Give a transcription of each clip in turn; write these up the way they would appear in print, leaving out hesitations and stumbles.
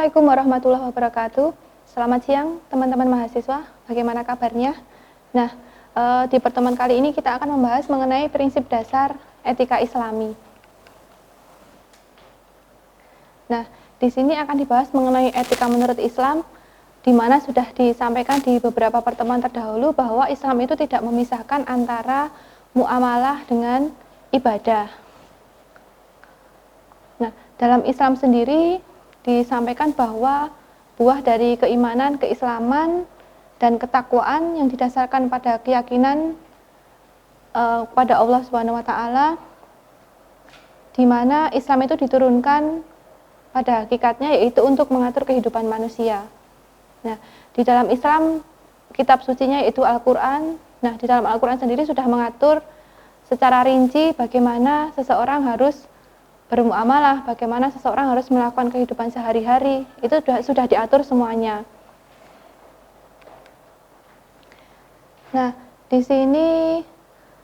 Assalamualaikum warahmatullahi wabarakatuh. Selamat siang teman-teman mahasiswa, bagaimana kabarnya? Nah, di pertemuan kali ini kita akan membahas mengenai prinsip dasar etika Islami. Nah, di sini akan dibahas mengenai etika menurut Islam, di mana sudah disampaikan di beberapa pertemuan terdahulu bahwa Islam itu tidak memisahkan antara muamalah dengan ibadah. Nah, dalam Islam sendiri disampaikan bahwa buah dari keimanan, keislaman, dan ketakwaan yang didasarkan pada keyakinan kepada Allah Subhanahu wa taala, di mana Islam itu diturunkan pada hakikatnya yaitu untuk mengatur kehidupan manusia. Nah, di dalam Islam kitab sucinya yaitu Al-Qur'an. Nah, di dalam Al-Qur'an sendiri sudah mengatur secara rinci bagaimana seseorang harus bermuamalah, bagaimana seseorang harus melakukan kehidupan sehari-hari, itu sudah diatur semuanya. Nah, di sini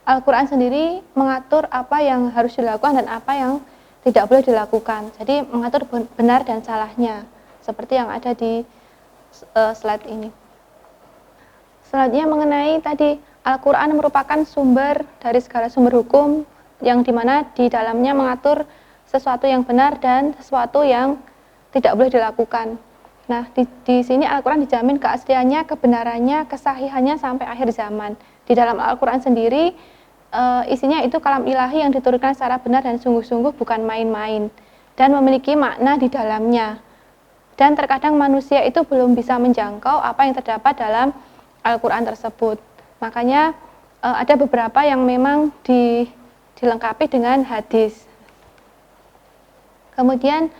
Al-Quran sendiri mengatur apa yang harus dilakukan dan apa yang tidak boleh dilakukan. Jadi mengatur benar dan salahnya, seperti yang ada di slide ini. Selanjutnya mengenai tadi, Al-Quran merupakan sumber dari segala sumber hukum, yang dimana di dalamnya mengatur sesuatu yang benar dan sesuatu yang tidak boleh dilakukan. Nah, di sini Al-Quran dijamin keasliannya, kebenarannya, kesahihannya sampai akhir zaman. Di dalam Al-Quran sendiri, isinya itu kalam ilahi yang diturunkan secara benar dan sungguh-sungguh, bukan main-main, dan memiliki makna di dalamnya. Dan terkadang manusia itu belum bisa menjangkau apa yang terdapat dalam Al-Quran tersebut. Makanya ada beberapa yang memang dilengkapi dengan hadis. Kemudian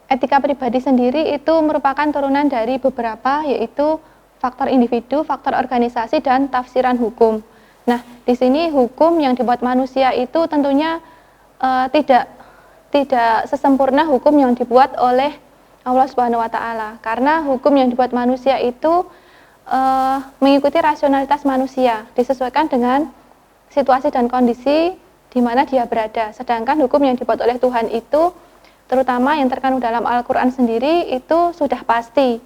etika pribadi sendiri itu merupakan turunan dari beberapa, yaitu faktor individu, faktor organisasi, dan tafsiran hukum. Nah, di sini hukum yang dibuat manusia itu tentunya tidak sesempurna hukum yang dibuat oleh Allah Subhanahu wa taala. Karena hukum yang dibuat manusia itu mengikuti rasionalitas manusia, disesuaikan dengan situasi dan kondisi di mana dia berada. Sedangkan hukum yang dibuat oleh Tuhan itu, terutama yang terkandung dalam Al-Quran sendiri, itu sudah pasti.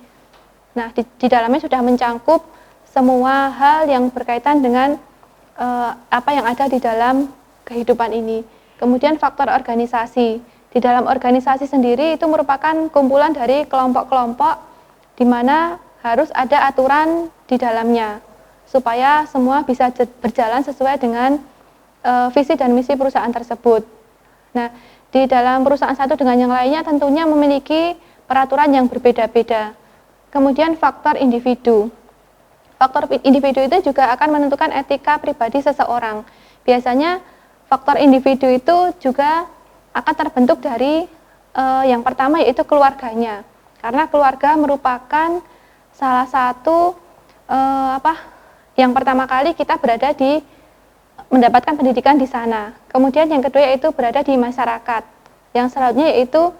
Nah, di dalamnya sudah mencangkup semua hal yang berkaitan dengan apa yang ada di dalam kehidupan ini. Kemudian faktor organisasi. Di dalam organisasi sendiri itu merupakan kumpulan dari kelompok-kelompok di mana harus ada aturan di dalamnya supaya semua bisa berjalan sesuai dengan visi dan misi perusahaan tersebut. Nah, di dalam perusahaan satu dengan yang lainnya tentunya memiliki peraturan yang berbeda-beda. Kemudian faktor individu. Faktor individu itu juga akan menentukan etika pribadi seseorang. Biasanya faktor individu itu juga akan terbentuk dari yang pertama yaitu keluarganya. Karena keluarga merupakan salah satu yang pertama kali kita berada di mendapatkan pendidikan di sana. Kemudian yang kedua yaitu berada di masyarakat. Yang selanjutnya yaitu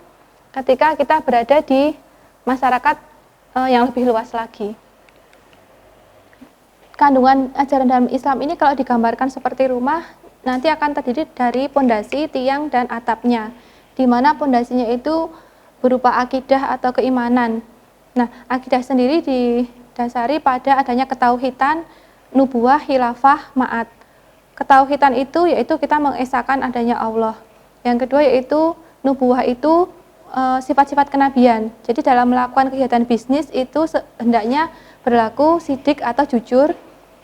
ketika kita berada di masyarakat yang lebih luas lagi. Kandungan ajaran dalam Islam ini kalau digambarkan seperti rumah, nanti akan terdiri dari pondasi, tiang, dan atapnya. Di mana pondasinya itu berupa akidah atau keimanan. Nah, akidah sendiri didasari pada adanya ketauhidan, nubuwah, khilafah, ma'at. Ketauhidan itu yaitu kita mengesahkan adanya Allah. Yang kedua yaitu nubuwah itu sifat-sifat kenabian. Jadi dalam melakukan kegiatan bisnis itu hendaknya berlaku sidik atau jujur,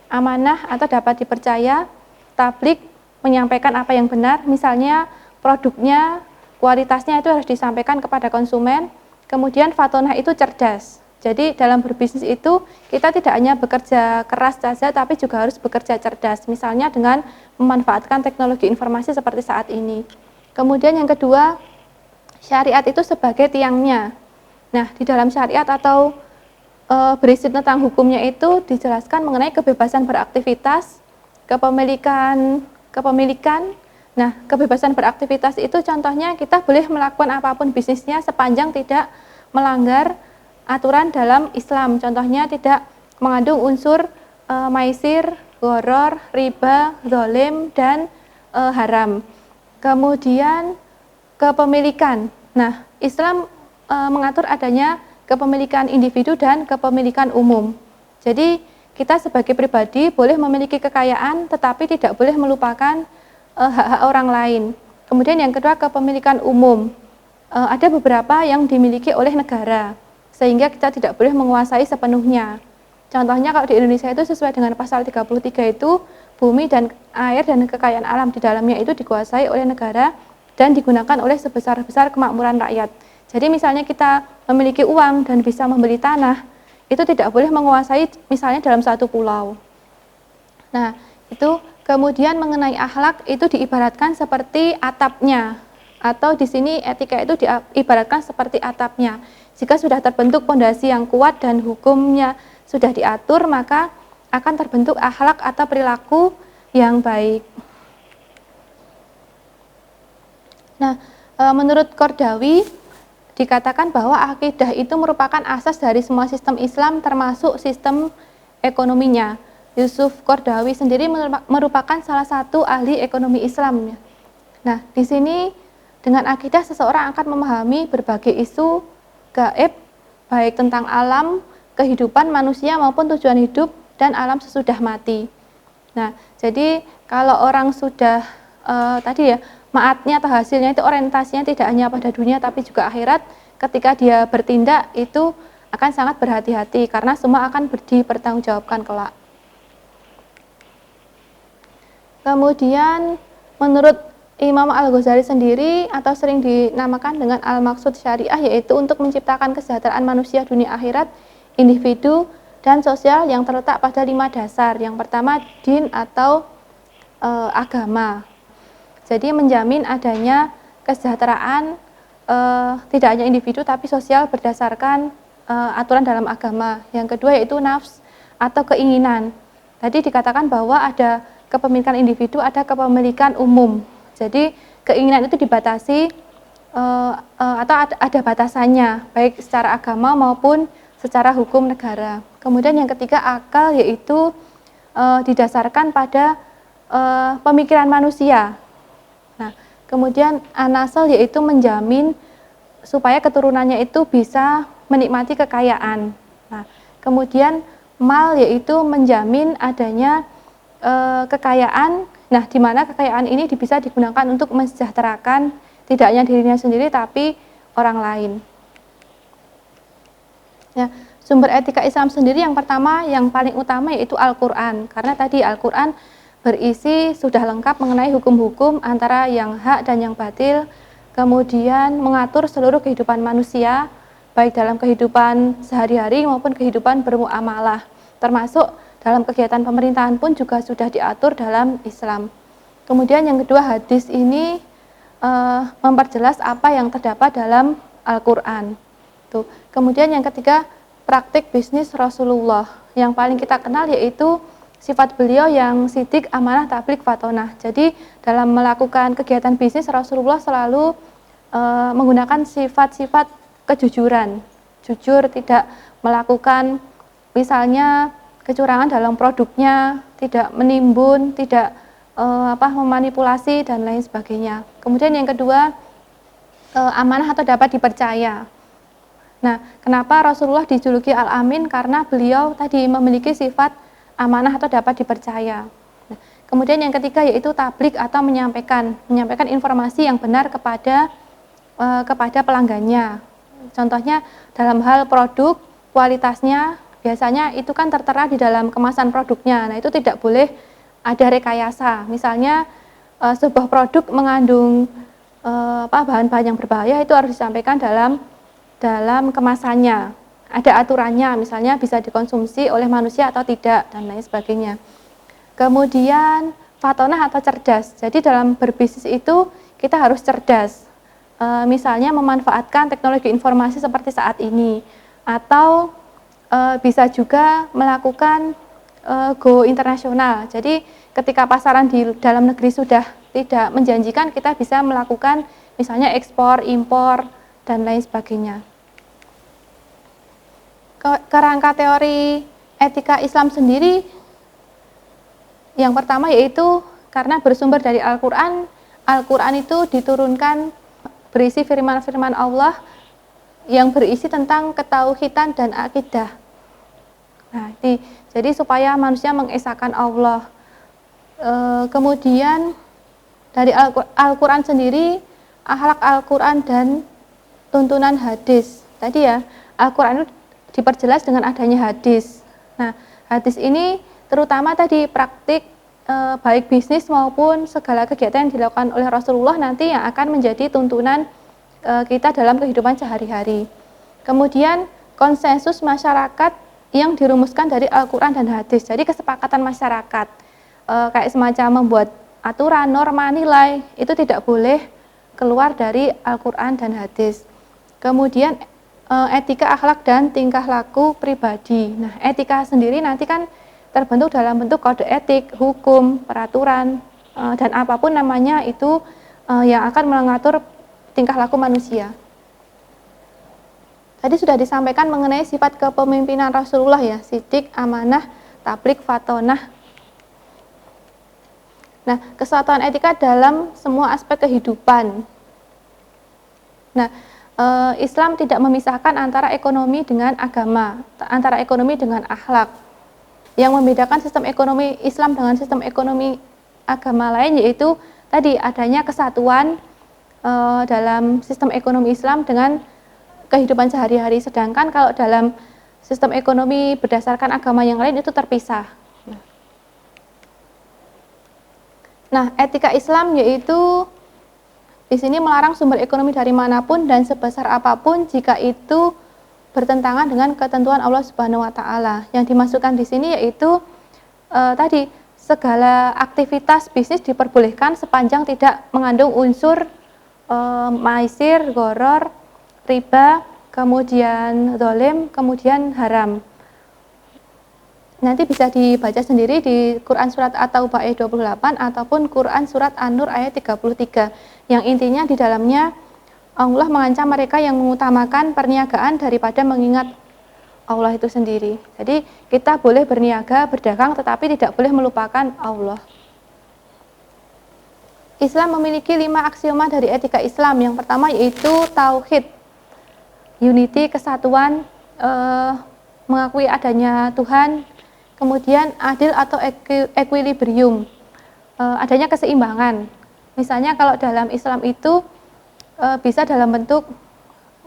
amanah atau dapat dipercaya, tablik menyampaikan apa yang benar, misalnya produknya, kualitasnya itu harus disampaikan kepada konsumen. Kemudian fatonah itu cerdas. Jadi dalam berbisnis itu kita tidak hanya bekerja keras saja, tapi juga harus bekerja cerdas. Misalnya dengan memanfaatkan teknologi informasi seperti saat ini. Kemudian yang kedua, syariat itu sebagai tiangnya. Nah, di dalam syariat atau berisi tentang hukumnya itu dijelaskan mengenai kebebasan beraktivitas, kepemilikan. Nah, kebebasan beraktivitas itu contohnya kita boleh melakukan apapun bisnisnya sepanjang tidak melanggar aturan dalam Islam. Contohnya tidak mengandung unsur maisir, gharar, riba, zalim, dan haram. Kemudian kepemilikan. Nah, Islam mengatur adanya kepemilikan individu dan kepemilikan umum. Jadi kita sebagai pribadi boleh memiliki kekayaan tetapi tidak boleh melupakan hak-hak orang lain. Kemudian yang kedua, kepemilikan umum. Ada beberapa yang dimiliki oleh negara sehingga kita tidak boleh menguasai sepenuhnya. Contohnya kalau di Indonesia itu sesuai dengan pasal 33 itu bumi dan air dan kekayaan alam di dalamnya itu dikuasai oleh negara dan digunakan oleh sebesar-besar kemakmuran rakyat. Jadi misalnya kita memiliki uang dan bisa membeli tanah, itu tidak boleh menguasai misalnya dalam satu pulau. Nah, itu kemudian mengenai akhlak itu diibaratkan seperti atapnya, atau di sini etika itu diibaratkan seperti atapnya. Jika sudah terbentuk pondasi yang kuat dan hukumnya sudah diatur, maka akan terbentuk akhlak atau perilaku yang baik. Nah, menurut Qardawi dikatakan bahwa akidah itu merupakan asas dari semua sistem Islam termasuk sistem ekonominya. Yusuf Qardawi sendiri merupakan salah satu ahli ekonomi Islam. Nah, di sini dengan akidah seseorang akan memahami berbagai isu gaib baik tentang alam, kehidupan manusia maupun tujuan hidup dan alam sesudah mati. Nah, jadi kalau orang sudah tadi ya, maatnya atau hasilnya itu orientasinya tidak hanya pada dunia tapi juga akhirat, ketika dia bertindak itu akan sangat berhati-hati karena semua akan dipertanggungjawabkan kelak. Kemudian menurut Imam Al-Ghazali sendiri atau sering dinamakan dengan al-maqsud syariah, yaitu untuk menciptakan kesejahteraan manusia dunia akhirat, individu dan sosial yang terletak pada 5 dasar. Yang pertama, din atau agama. Jadi menjamin adanya kesejahteraan tidak hanya individu tapi sosial berdasarkan aturan dalam agama. Yang kedua yaitu nafs atau keinginan. Tadi dikatakan bahwa ada kepemilikan individu, ada kepemilikan umum. Jadi keinginan itu dibatasi atau ada batasannya, baik secara agama maupun secara hukum negara. Kemudian yang ketiga, akal, yaitu didasarkan pada pemikiran manusia. Nah, kemudian anasal, yaitu menjamin supaya keturunannya itu bisa menikmati kekayaan. Nah, kemudian mal, yaitu menjamin adanya kekayaan. Nah, di mana kekayaan ini bisa digunakan untuk mensejahterakan tidak hanya dirinya sendiri tapi orang lain. Ya, sumber etika Islam sendiri yang pertama, yang paling utama yaitu Al-Quran. Karena tadi Al-Quran berisi sudah lengkap mengenai hukum-hukum antara yang hak dan yang batil, kemudian mengatur seluruh kehidupan manusia, baik dalam kehidupan sehari-hari maupun kehidupan bermuamalah, termasuk dalam kegiatan pemerintahan pun juga sudah diatur dalam Islam. Kemudian yang kedua, hadis ini memperjelas apa yang terdapat dalam Al-Quran. Kemudian yang ketiga, praktik bisnis Rasulullah. Yang paling kita kenal yaitu sifat beliau yang sidik, amanah, tabligh, fatonah. Jadi dalam melakukan kegiatan bisnis Rasulullah selalu menggunakan sifat-sifat kejujuran. Jujur, tidak melakukan misalnya kecurangan dalam produknya, tidak menimbun, tidak memanipulasi dan lain sebagainya. Kemudian yang kedua, amanah atau dapat dipercaya. Nah, kenapa Rasulullah dijuluki Al-Amin? Karena beliau tadi memiliki sifat amanah atau dapat dipercaya. Nah, kemudian yang ketiga yaitu tabligh atau menyampaikan informasi yang benar kepada pelanggannya. Contohnya dalam hal produk, kualitasnya biasanya itu kan tertera di dalam kemasan produknya. Nah, itu tidak boleh ada rekayasa. Misalnya sebuah produk mengandung bahan-bahan yang berbahaya, itu harus disampaikan dalam kemasannya. Ada aturannya, misalnya bisa dikonsumsi oleh manusia atau tidak dan lain sebagainya. Kemudian fatonah atau cerdas. Jadi dalam berbisnis itu kita harus cerdas. Misalnya memanfaatkan teknologi informasi seperti saat ini, atau bisa juga melakukan go internasional. Jadi ketika pasaran di dalam negeri sudah tidak menjanjikan, kita bisa melakukan misalnya ekspor, impor, dan lain sebagainya. Kerangka teori etika Islam sendiri yang pertama yaitu karena bersumber dari Al-Quran. Al-Quran itu diturunkan berisi firman-firman Allah yang berisi tentang ketauhidan dan akidah. Nah, jadi supaya manusia mengesahkan Allah. Kemudian dari Al-Quran sendiri, akhlak Al-Quran dan tuntunan hadis. Tadi ya, Al-Quran itu diperjelas dengan adanya hadis. Nah, hadis ini terutama tadi praktik baik bisnis maupun segala kegiatan yang dilakukan oleh Rasulullah nanti yang akan menjadi tuntunan kita dalam kehidupan sehari-hari. Kemudian konsensus masyarakat yang dirumuskan dari Al-Quran dan hadis. Jadi kesepakatan masyarakat kayak semacam membuat aturan, norma, nilai itu tidak boleh keluar dari Al-Quran dan hadis. Kemudian etika, akhlak, dan tingkah laku pribadi. Nah, etika sendiri nanti kan terbentuk dalam bentuk kode etik, hukum, peraturan, dan apapun namanya itu yang akan mengatur tingkah laku manusia. Tadi sudah disampaikan mengenai sifat kepemimpinan Rasulullah ya, sidik, amanah, tabligh, fatonah. Nah, kesatuan etika dalam semua aspek kehidupan. Nah, Islam tidak memisahkan antara ekonomi dengan agama, antara ekonomi dengan akhlak. Yang membedakan sistem ekonomi Islam dengan sistem ekonomi agama lain yaitu tadi adanya kesatuan dalam sistem ekonomi Islam dengan kehidupan sehari-hari. Sedangkan kalau dalam sistem ekonomi berdasarkan agama yang lain itu terpisah. Nah, etika Islam yaitu di sini melarang sumber ekonomi dari manapun dan sebesar apapun jika itu bertentangan dengan ketentuan Allah Subhanahu wa taala. Yang dimasukkan di sini yaitu tadi segala aktivitas bisnis diperbolehkan sepanjang tidak mengandung unsur maisir, gharar, riba, kemudian zalim, kemudian haram. Nanti bisa dibaca sendiri di Quran Surat At-Taubah ayat 28 ataupun Quran Surat An-Nur ayat 33. Yang intinya di dalamnya Allah mengancam mereka yang mengutamakan perniagaan daripada mengingat Allah itu sendiri. Jadi kita boleh berniaga, berdagang tetapi tidak boleh melupakan Allah. Islam memiliki 5 aksioma dari etika Islam. Yang pertama yaitu tauhid, unity, kesatuan, mengakui adanya Tuhan. Kemudian adil atau equilibrium, adanya keseimbangan. Misalnya kalau dalam Islam itu bisa dalam bentuk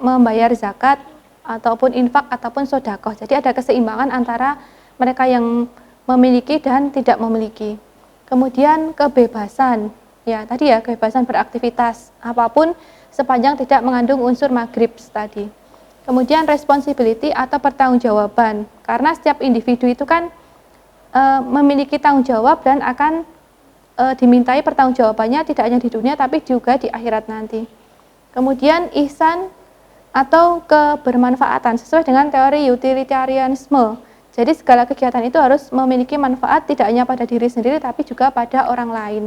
membayar zakat ataupun infak ataupun sedekah. Jadi ada keseimbangan antara mereka yang memiliki dan tidak memiliki. Kemudian kebebasan, ya tadi ya kebebasan beraktivitas apapun sepanjang tidak mengandung unsur maghrib tadi. Kemudian responsibility atau pertanggungjawaban, karena setiap individu itu kan memiliki tanggung jawab dan akan dimintai pertanggungjawabannya tidak hanya di dunia tapi juga di akhirat nanti. Kemudian ihsan atau kebermanfaatan sesuai dengan teori utilitarianisme. Jadi segala kegiatan itu harus memiliki manfaat tidak hanya pada diri sendiri tapi juga pada orang lain.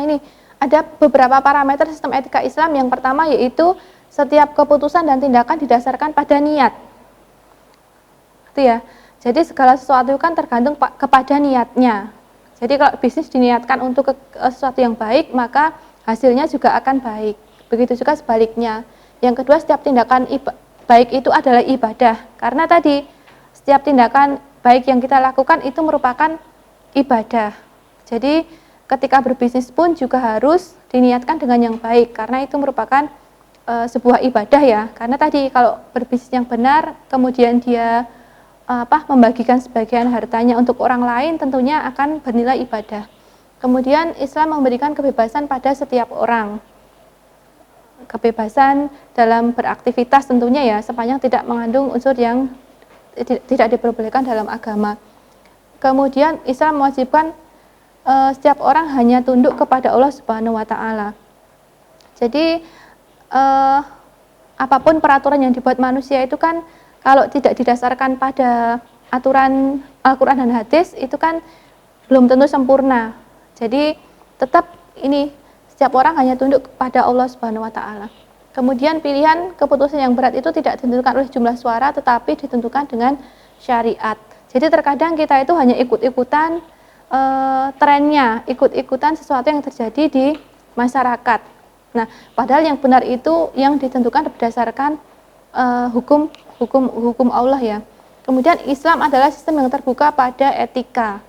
Ini ada beberapa parameter sistem etika Islam. Yang pertama yaitu setiap keputusan dan tindakan didasarkan pada niat. Itu ya. Jadi segala sesuatu kan tergantung kepada niatnya. Jadi kalau bisnis diniatkan untuk sesuatu yang baik, maka hasilnya juga akan baik. Begitu juga sebaliknya. Yang kedua, setiap tindakan baik itu adalah ibadah. Karena tadi setiap tindakan baik yang kita lakukan itu merupakan ibadah. Jadi ketika berbisnis pun juga harus diniatkan dengan yang baik karena itu merupakan sebuah ibadah ya. Karena tadi kalau berbisnis yang benar kemudian dia membagikan sebagian hartanya untuk orang lain tentunya akan bernilai ibadah. Kemudian Islam memberikan kebebasan pada setiap orang. Kebebasan dalam beraktivitas tentunya ya sepanjang tidak mengandung unsur yang tidak diperbolehkan dalam agama. Kemudian Islam mewajibkan setiap orang hanya tunduk kepada Allah Subhanahu wa taala. Jadi apapun peraturan yang dibuat manusia itu kan kalau tidak didasarkan pada aturan Al-Quran dan hadis itu kan belum tentu sempurna. Jadi tetap ini setiap orang hanya tunduk kepada Allah Subhanahu wa taala. Kemudian pilihan keputusan yang berat itu tidak ditentukan oleh jumlah suara tetapi ditentukan dengan syariat. Jadi terkadang kita itu hanya ikut-ikutan trennya, ikut-ikutan sesuatu yang terjadi di masyarakat. Nah, padahal yang benar itu yang ditentukan berdasarkan hukum Allah ya. Kemudian Islam adalah sistem yang terbuka pada etika.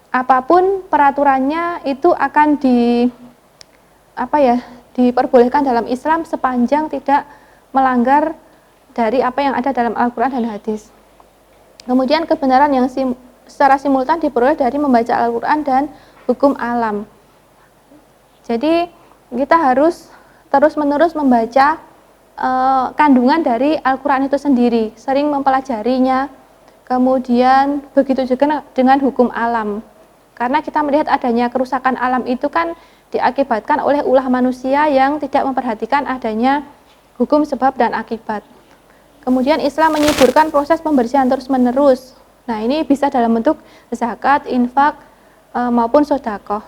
Apapun peraturannya itu akan diperbolehkan dalam Islam sepanjang tidak melanggar dari apa yang ada dalam Al-Quran dan hadis. Kemudian kebenaran yang secara simultan diperoleh dari membaca Al-Quran dan hukum alam. Jadi kita harus terus-menerus membaca kandungan dari Al-Quran itu sendiri, sering mempelajarinya. Kemudian begitu juga dengan hukum alam. Karena kita melihat adanya kerusakan alam itu kan diakibatkan oleh ulah manusia yang tidak memperhatikan adanya hukum sebab dan akibat. Kemudian Islam menyuburkan proses pembersihan terus-menerus. Nah, ini bisa dalam bentuk zakat, infak, maupun sedekah.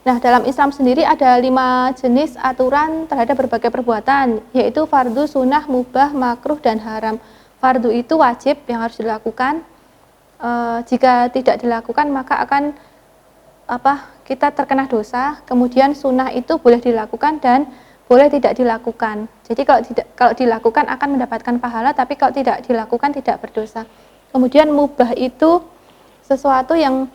Nah, dalam Islam sendiri ada 5 jenis aturan terhadap berbagai perbuatan, yaitu fardu, sunnah, mubah, makruh, dan haram. Fardu itu wajib yang harus dilakukan. Jika tidak dilakukan maka akan kita terkena dosa. Kemudian sunnah itu boleh dilakukan dan boleh tidak dilakukan. Jadi kalau dilakukan akan mendapatkan pahala, tapi kalau tidak dilakukan tidak berdosa. Kemudian mubah itu sesuatu yang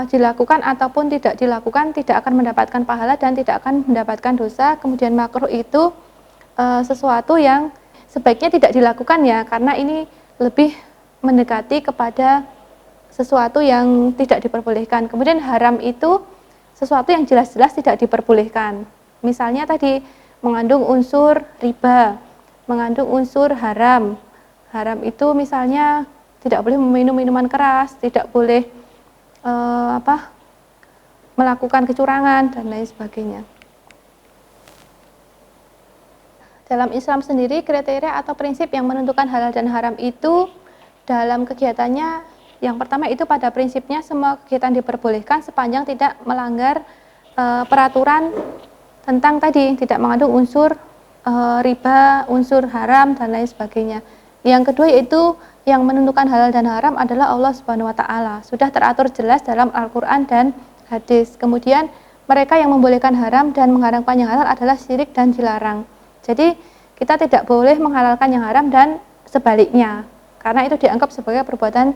dilakukan ataupun tidak dilakukan tidak akan mendapatkan pahala dan tidak akan mendapatkan dosa. Kemudian makruh itu sesuatu yang sebaiknya tidak dilakukan ya, karena ini lebih mendekati kepada sesuatu yang tidak diperbolehkan. Kemudian haram itu sesuatu yang jelas-jelas tidak diperbolehkan. Misalnya tadi mengandung unsur riba, mengandung unsur haram. Haram itu misalnya tidak boleh meminum minuman keras, tidak boleh melakukan kecurangan dan lain sebagainya. Dalam Islam sendiri kriteria atau prinsip yang menentukan halal dan haram itu dalam kegiatannya, yang pertama itu pada prinsipnya semua kegiatan diperbolehkan sepanjang tidak melanggar peraturan tentang tadi, tidak mengandung unsur riba, unsur haram dan lain sebagainya. Yang kedua yaitu yang menentukan halal dan haram adalah Allah Subhanahu wa taala. Sudah teratur jelas dalam Al-Qur'an dan hadis. Kemudian mereka yang membolehkan haram dan mengharamkan yang halal adalah syirik dan dilarang. Jadi kita tidak boleh menghalalkan yang haram dan sebaliknya, karena itu dianggap sebagai perbuatan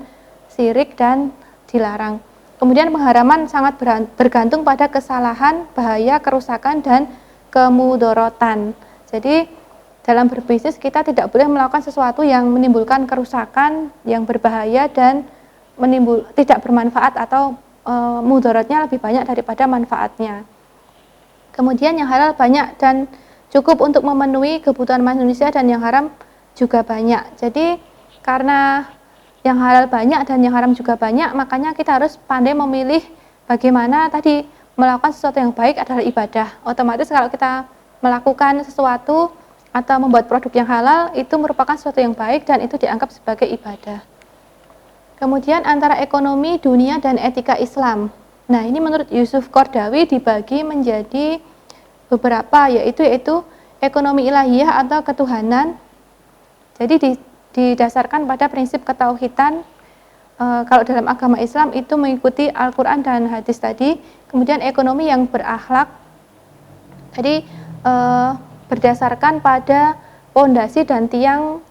syirik dan dilarang. Kemudian pengharaman sangat bergantung pada kesalahan, bahaya, kerusakan, dan kemudorotan. Jadi dalam berbisnis kita tidak boleh melakukan sesuatu yang menimbulkan kerusakan, yang berbahaya dan tidak bermanfaat atau mudorotnya lebih banyak daripada manfaatnya. Kemudian yang halal banyak dan cukup untuk memenuhi kebutuhan manusia, dan yang haram juga banyak. Jadi karena yang halal banyak dan yang haram juga banyak, makanya kita harus pandai memilih bagaimana tadi melakukan sesuatu yang baik adalah ibadah. Otomatis kalau kita melakukan sesuatu atau membuat produk yang halal itu merupakan sesuatu yang baik dan itu dianggap sebagai ibadah. Kemudian antara ekonomi, dunia, dan etika Islam. Nah, ini menurut Yusuf Qaradawi dibagi menjadi beberapa, yaitu ekonomi ilahiyah atau ketuhanan. Jadi didasarkan pada prinsip ketauhidan. Kalau dalam agama Islam itu mengikuti Al-Quran dan hadis tadi. Kemudian ekonomi yang berakhlak, jadi berdasarkan pada pondasi dan tiang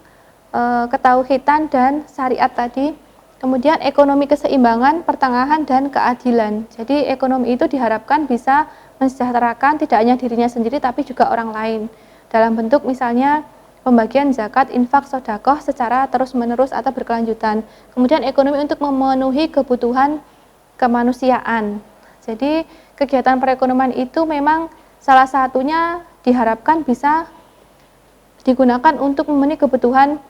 ketauhidan dan syariat tadi. Kemudian ekonomi keseimbangan, pertengahan, dan keadilan. Jadi ekonomi itu diharapkan bisa mensejahterakan tidak hanya dirinya sendiri tapi juga orang lain, dalam bentuk misalnya pembagian zakat, infak, sedekah secara terus-menerus atau berkelanjutan. Kemudian ekonomi untuk memenuhi kebutuhan kemanusiaan. Jadi kegiatan perekonomian itu memang salah satunya diharapkan bisa digunakan untuk memenuhi kebutuhan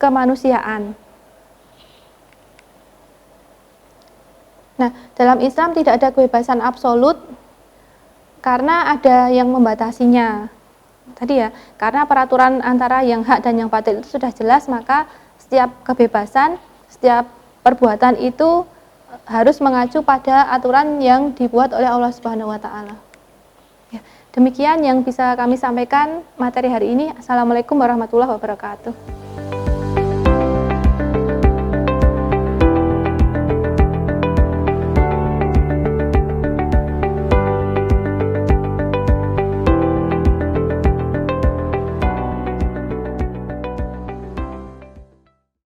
kemanusiaan. Nah, dalam Islam tidak ada kebebasan absolut karena ada yang membatasinya. Tadi ya, karena peraturan antara yang hak dan yang batil itu sudah jelas, maka setiap kebebasan, setiap perbuatan itu harus mengacu pada aturan yang dibuat oleh Allah Subhanahu wa taala. Ya, demikian yang bisa kami sampaikan materi hari ini. Assalamualaikum warahmatullahi wabarakatuh.